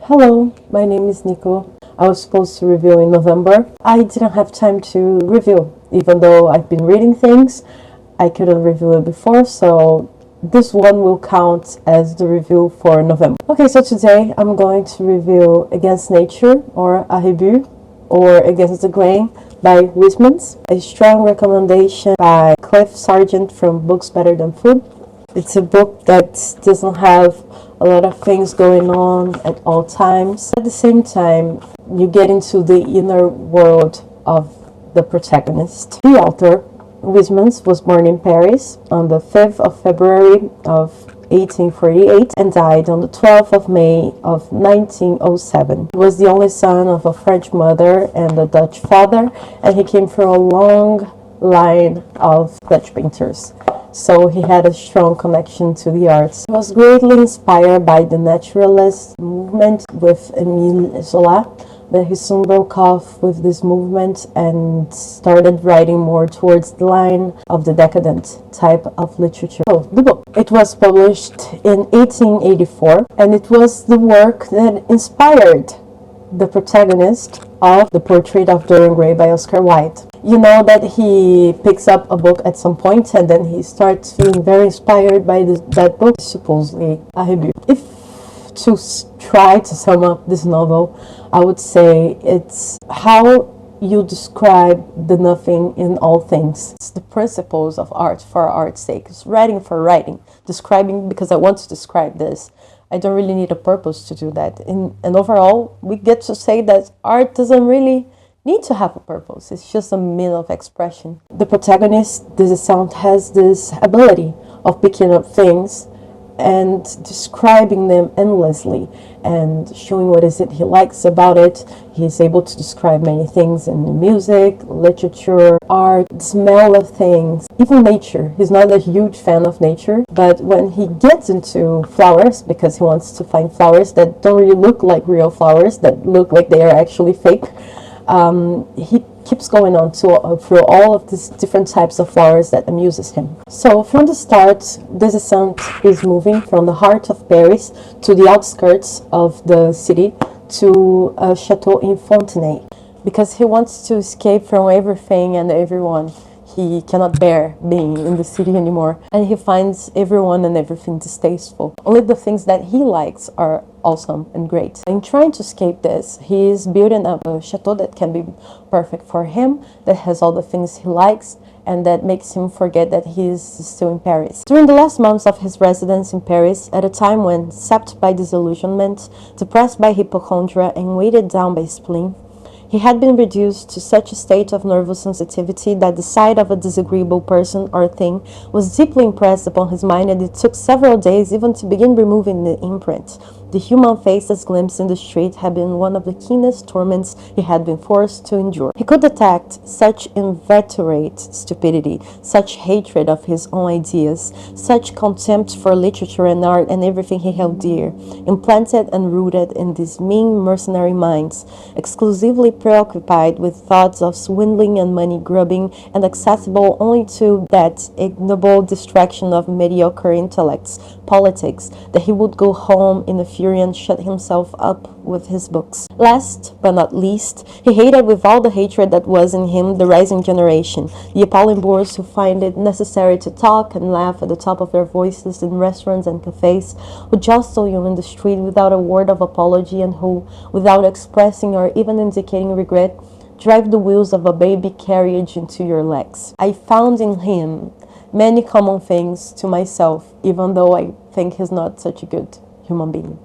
Hello, my name is Nico. I was supposed to review in November. I didn't have time to review, even though I've been reading things. I couldn't review it before, so this one will count as the review for November. Okay, so today I'm going to review Against Nature, or A Rebours, or Against the Grain by Huysmans. A strong recommendation by Cliff Sargent from Books Better Than Food. It's a book that doesn't have a lot of things going on at all times. At the same time, you get into the inner world of the protagonist. The author, Huysmans, was born in Paris on the 5th of February of 1848 and died on the 12th of May of 1907. He was the only son of a French mother and a Dutch father, and he came from a long line of Dutch painters. So he had a strong connection to the arts. He was greatly inspired by the naturalist movement with Émile Zola, but he soon broke off with this movement and started writing more towards the line of the decadent type of literature. So, the book. It was published in 1884, and it was the work that inspired the protagonist of The Portrait of Dorian Gray by Oscar Wilde. You know that he picks up a book at some point and then he starts feeling very inspired by that book, supposedly A Rebours. If to try to sum up this novel, I would say it's how you describe the nothing in all things. It's the principles of art for art's sake. It's writing for writing, describing because I want to describe this. I don't really need a purpose to do that. And overall, we get to say that art doesn't really need to have a purpose. It's just a means of expression. The protagonist, Distaste, has this ability of picking up things and describing them endlessly and showing what is it he likes about it. He's able to describe many things in music, literature, art, smell of things, even nature. He's not a huge fan of nature, but when he gets into flowers, because he wants to find flowers that don't really look like real flowers, that look like they are actually fake, he keeps going on through all of these different types of flowers that amuses him. So from the start, Distaste is moving from the heart of Paris to the outskirts of the city to a chateau in Fontenay because he wants to escape from everything and everyone. He cannot bear being in the city anymore, and he finds everyone and everything distasteful. Only the things that he likes are awesome and great. In trying to escape this, he is building up a chateau that can be perfect for him, that has all the things he likes, and that makes him forget that he is still in Paris. During the last months of his residence in Paris, at a time when, sapped by disillusionment, depressed by hypochondria, and weighted down by spleen, he had been reduced to such a state of nervous sensitivity that the sight of a disagreeable person or thing was deeply impressed upon his mind, and it took several days even to begin removing the imprint. The human face as glimpsed in the street had been one of the keenest torments he had been forced to endure. He could detect such inveterate stupidity, such hatred of his own ideas, such contempt for literature and art and everything he held dear, implanted and rooted in these mean mercenary minds, exclusively preoccupied with thoughts of swindling and money grubbing, and accessible only to that ignoble distraction of mediocre intellects, politics, that he would go home in a fury and shut himself up with his books. Last but not least, he hated with all the hatred that was in him the rising generation, the appalling boors who find it necessary to talk and laugh at the top of their voices in restaurants and cafes, who jostle you in the street without a word of apology, and who, without expressing or even indicating regret, drive the wheels of a baby carriage into your legs. I found in him many common things to myself, even though I think he's not such a good human being.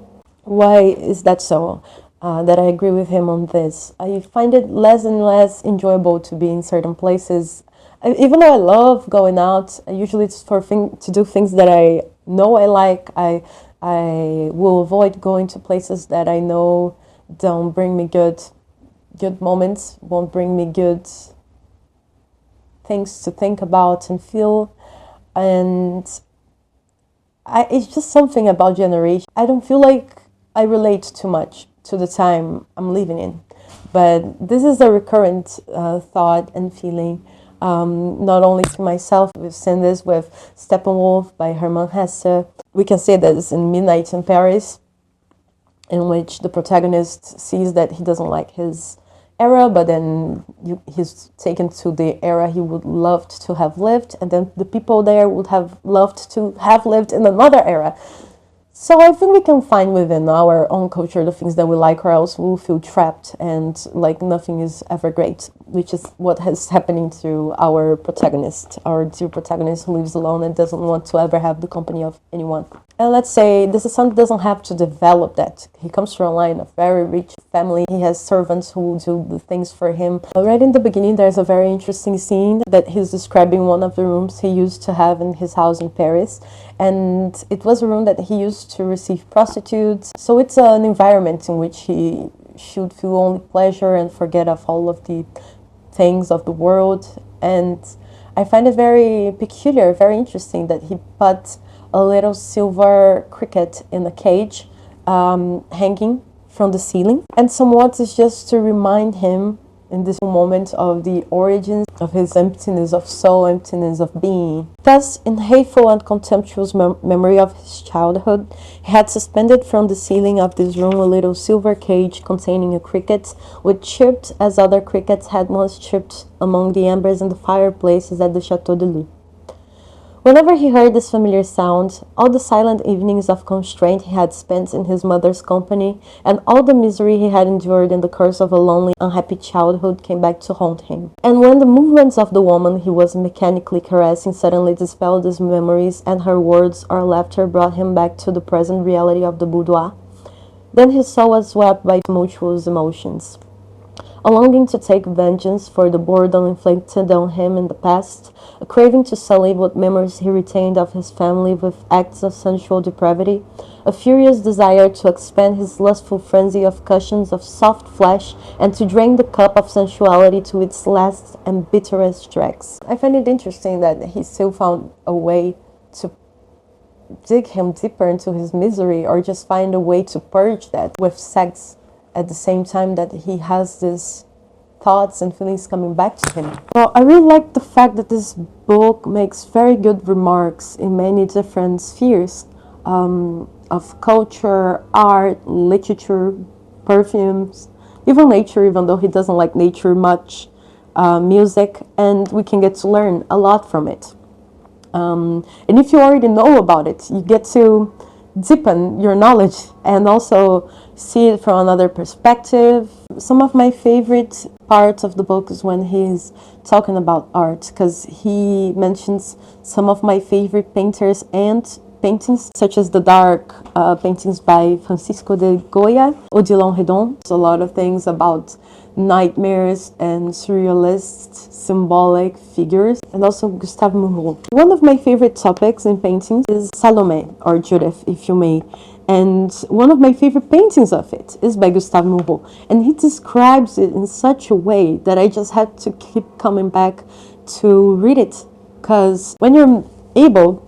Why is that so? That I agree with him on this. I find it less and less enjoyable to be in certain places. Even though I love going out, usually it's to do things that I know I like. I will avoid going to places that I know don't bring me good moments, won't bring me good things to think about and feel. And it's just something about generation. I don't feel like I relate too much to the time I'm living in. But this is a recurrent thought and feeling, not only to myself. We've seen this with Steppenwolf by Hermann Hesse. We can say that it's in Midnight in Paris. in which the protagonist sees that he doesn't like his era, but then he's taken to the era he would love to have lived, and then the people there would have loved to have lived in another era. So I think we can find within our own culture the things that we like, or else we'll feel trapped and like nothing is ever great, which is what is happening to our protagonist, our dear protagonist who lives alone and doesn't want to ever have the company of anyone. And let's say this is something doesn't have to develop that. He comes from a line of very rich family. He has servants who do the things for him. Right in the beginning, there's a very interesting scene that he's describing one of the rooms he used to have in his house in Paris. And it was a room that he used to receive prostitutes. So it's an environment in which he should feel only pleasure and forget of all of the things of the world. And I find it very peculiar, very interesting that he put a little silver cricket in a cage hanging from the ceiling. And somewhat is just to remind him in this moment of the origins of his emptiness of soul, emptiness of being. Thus, in hateful and contemptuous memory of his childhood, he had suspended from the ceiling of this room a little silver cage containing a cricket, which chirped as other crickets had once chirped among the embers in the fireplaces at the Chateau de Luz. Whenever he heard this familiar sound, all the silent evenings of constraint he had spent in his mother's company, and all the misery he had endured in the course of a lonely, unhappy childhood came back to haunt him. And when the movements of the woman he was mechanically caressing suddenly dispelled these memories, and her words or laughter brought him back to the present reality of the boudoir, then his soul was swept by tumultuous emotions. A longing to take vengeance for the boredom inflicted on him in the past, a craving to sully what memories he retained of his family with acts of sensual depravity, a furious desire to expand his lustful frenzy of cushions of soft flesh and to drain the cup of sensuality to its last and bitterest dregs. I find it interesting that he still found a way to dig him deeper into his misery, or just find a way to purge that with sex, at the same time that he has these thoughts and feelings coming back to him. Well, I really like the fact that this book makes very good remarks in many different spheres of culture, art, literature, perfumes, even nature, even though he doesn't like nature much, music, and we can get to learn a lot from it. And if you already know about it, you get to deepen your knowledge and also see it from another perspective. Some of my favorite parts of the book is when he's talking about art, because he mentions some of my favorite painters and paintings, such as the dark paintings by Francisco de Goya, Odilon Redon. There's a lot of things about nightmares and surrealist symbolic figures, and also Gustave Moreau. One of my favorite topics in paintings is Salome, or Judith, if you may. And one of my favorite paintings of it is by Gustave Moreau. And he describes it in such a way that I just had to keep coming back to read it. Because when you're able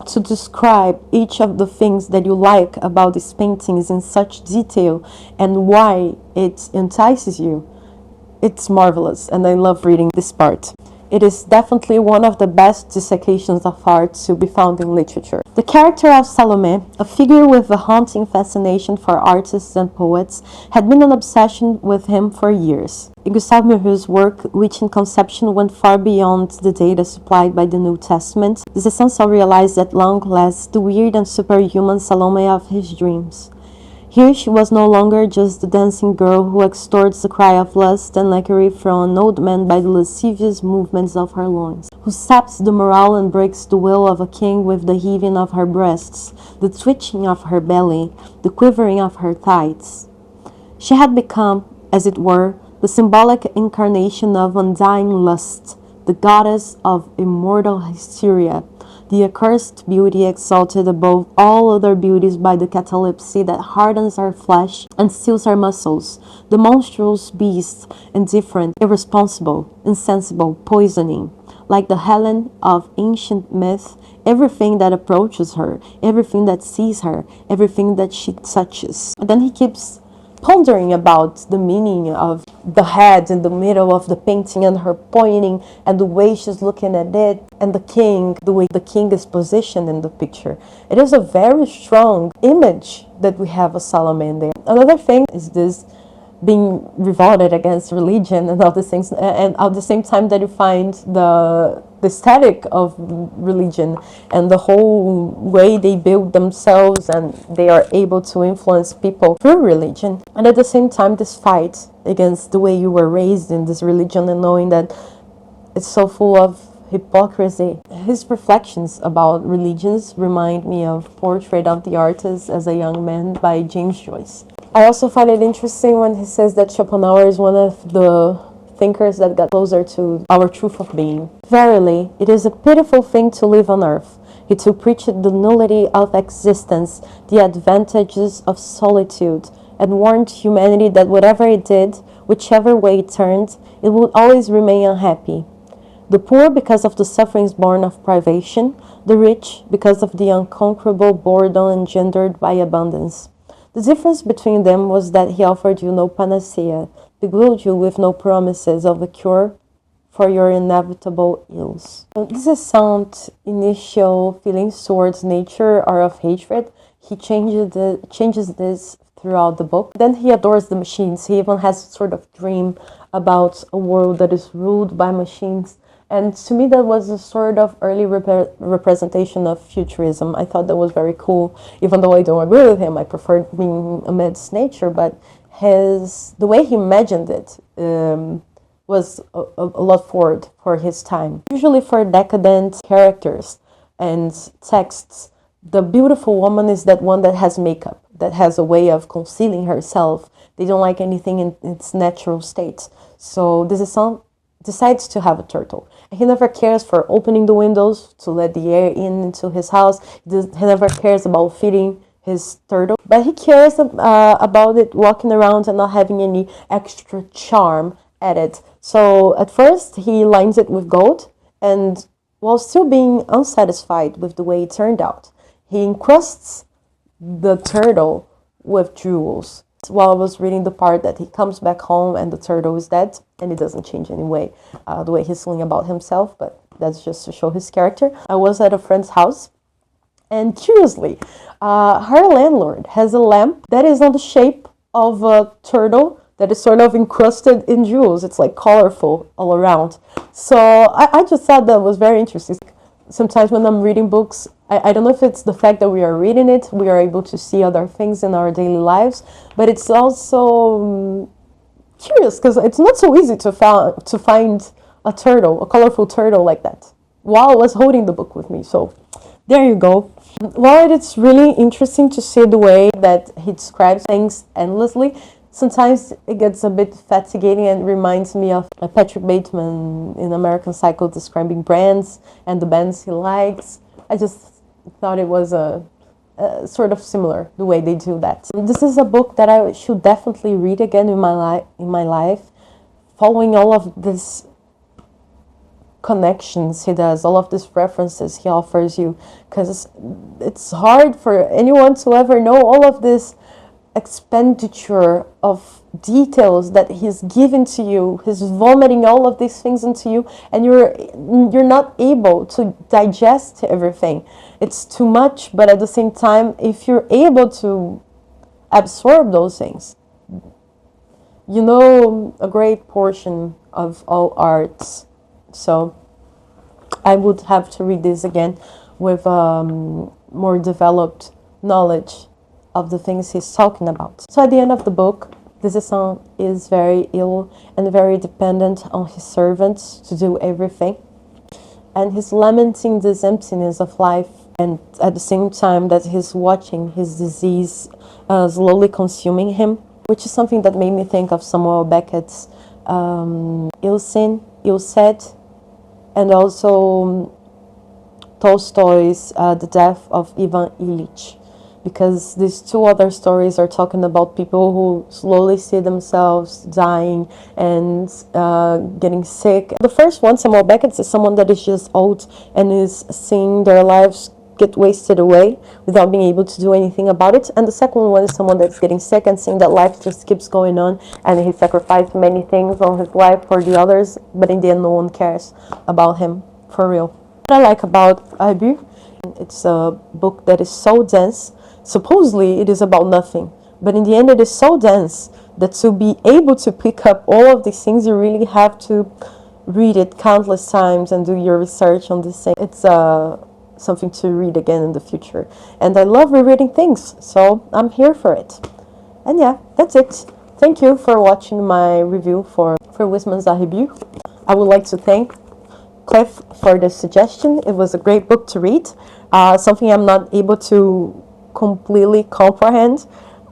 to describe each of the things that you like about these paintings in such detail and why it entices you, it's marvelous, and I love reading this part. It is definitely one of the best dissecations of art to be found in literature. The character of Salome, a figure with a haunting fascination for artists and poets, had been an obsession with him for years. In Gustave Moreau's work, which in conception went far beyond the data supplied by the New Testament, this essential realized at long last the weird and superhuman Salome of his dreams. Here she was no longer just the dancing girl who extorts the cry of lust and lechery from an old man by the lascivious movements of her loins, who saps the morale and breaks the will of a king with the heaving of her breasts, the twitching of her belly, the quivering of her thighs. She had become, as it were, the symbolic incarnation of undying lust, the goddess of immortal hysteria, the accursed beauty exalted above all other beauties by the catalepsy that hardens our flesh and steels our muscles, the monstrous beast, indifferent, irresponsible, insensible, poisoning. Like the Helen of ancient myth, everything that approaches her, everything that sees her, everything that she touches. And then he keeps pondering about the meaning of the head in the middle of the painting and her pointing and the way she's looking at it, and the king, the way the king is positioned in the picture. It is a very strong image that we have of Salome in there. Another thing is this being revolted against religion and all these things, and at the same time that you find the aesthetic of religion and the whole way they build themselves and they are able to influence people through religion, and at the same time this fight against the way you were raised in this religion and knowing that it's so full of hypocrisy. His reflections about religions remind me of Portrait of the Artist as a Young Man by James Joyce. I also find it interesting when he says that Schopenhauer is one of the thinkers that got closer to our truth of being. Verily, it is a pitiful thing to live on earth. He too preached the nullity of existence, the advantages of solitude, and warned humanity that whatever it did, whichever way it turned, it would always remain unhappy. The poor because of the sufferings born of privation, the rich because of the unconquerable boredom engendered by abundance. The difference between them was that he offered you no panacea, beguiled you with no promises of a cure for your inevitable ills. Distaste's initial feelings towards nature are of hatred. He changes this throughout the book. Then he adores the machines. He even has sort of dream about a world that is ruled by machines. And to me, that was a sort of early representation of futurism. I thought that was very cool, even though I don't agree with him. I prefer being amidst nature, but the way he imagined it was a lot forward for his time. Usually for decadent characters and texts, the beautiful woman is that one that has makeup, that has a way of concealing herself. They don't like anything in its natural state. So this is decides to have a turtle. He never cares for opening the windows to let the air into his house. He never cares about feeding his turtle, but he cares about it walking around and not having any extra charm at it. So at first he lines it with gold, and while still being unsatisfied with the way it turned out, he encrusts the turtle with jewels. While I was reading the part that he comes back home and the turtle is dead, and it doesn't change any way the way he's feeling about himself, but that's just to show his character. I was at a friend's house, and curiously, her landlord has a lamp that is on the shape of a turtle that is sort of encrusted in jewels. It's like colorful all around. So I just thought that was very interesting. Sometimes when I'm reading books, I don't know if it's the fact that we are reading it, we are able to see other things in our daily lives, but it's also curious because it's not so easy to find a turtle, a colorful turtle like that, while I was holding the book with me. So there you go. While it's really interesting to see the way that he describes things endlessly, sometimes it gets a bit fatiguing and reminds me of Patrick Bateman in American Psycho describing brands and the bands he likes. I just thought it was a sort of similar the way they do that. This is a book that I should definitely read again in my life, following all of these connections he does, all of these references he offers you, because it's hard for anyone to ever know all of this expenditure of details that he's given to you. He's vomiting all of these things into you, and you're not able to digest everything. It's too much, but at the same time, if you're able to absorb those things, you know a great portion of all arts. So I would have to read this again with more developed knowledge of the things he's talking about. So at the end of the book, Distaste is very ill and very dependent on his servants to do everything. And he's lamenting this emptiness of life, and at the same time that he's watching his disease slowly consuming him, which is something that made me think of Samuel Beckett's Ill-Set, and also Tolstoy's The Death of Ivan Ilyich. Because these two other stories are talking about people who slowly see themselves dying and getting sick. The first one, Samuel Beckett, is someone that is just old and is seeing their lives get wasted away without being able to do anything about it. And the second one is someone that's getting sick and seeing that life just keeps going on, and he sacrificed many things on his life for the others, but in the end no one cares about him for real. What I like about Rebours, it's a book that is so dense. Supposedly it is about nothing, but in the end it is so dense that to be able to pick up all of these things, you really have to read it countless times and do your research on this thing. It's something to read again in the future. And I love rereading things, so I'm here for it. And yeah, that's it. Thank you for watching my review for Huysmans' Rebours. I would like to thank Cliff for the suggestion. It was a great book to read. Something I'm not able to completely comprehend.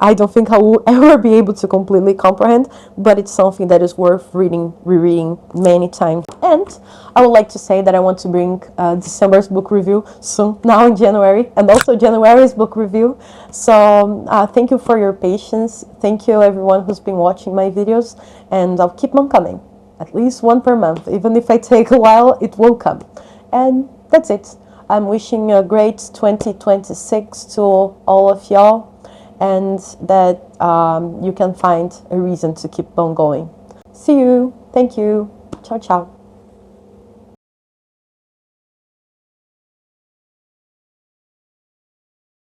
I don't think I will ever be able to completely comprehend, but it's something that is worth rereading many times. And I would like to say that I want to bring December's book review soon, now in January, and also January's book review. So thank you for your patience. Thank you everyone who's been watching my videos, and I'll keep on coming. At least one per month. Even if I take a while, it will come. And that's it. I'm wishing a great 2026 to all of y'all, and that you can find a reason to keep on going. See you. Thank you. Ciao, ciao.